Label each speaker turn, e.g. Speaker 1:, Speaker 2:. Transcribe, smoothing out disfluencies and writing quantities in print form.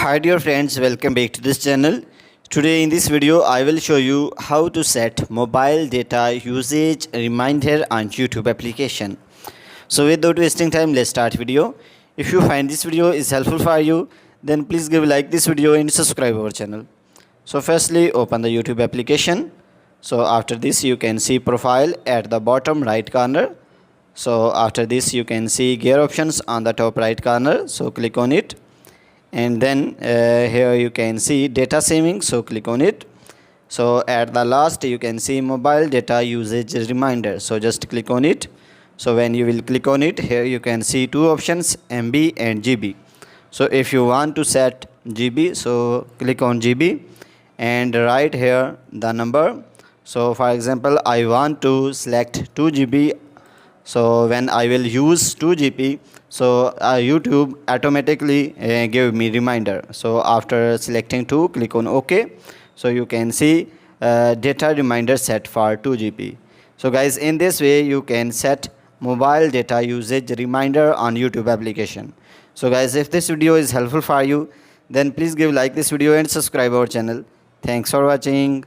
Speaker 1: Hi dear friends, welcome back to this channel. Today in this video I will show you how to set mobile data usage reminder on YouTube application. So without wasting time, let's start video. If you find this video is helpful for you, then please give like this video and subscribe our channel. So firstly open the YouTube application. So after this you can see profile at the bottom right corner. So after this you can see gear options on the top right corner. So click on it. And then here you can see data saving, so click on it. So at the last you can see mobile data usage reminder, so just click on it. So when you will click on it, here you can see two options, MB and GB. So if you want to set GB, so click on GB and write here the number. So for example, I want to select 2 GB. So when I will use 2 GB, so YouTube automatically give me reminder. So after selecting 2, click on OK. So you can see data reminder set for 2 GB. So guys, in this way you can set mobile data usage reminder on YouTube application. So guys, if this video is helpful for you, then please give like this video and subscribe our channel. Thanks for watching.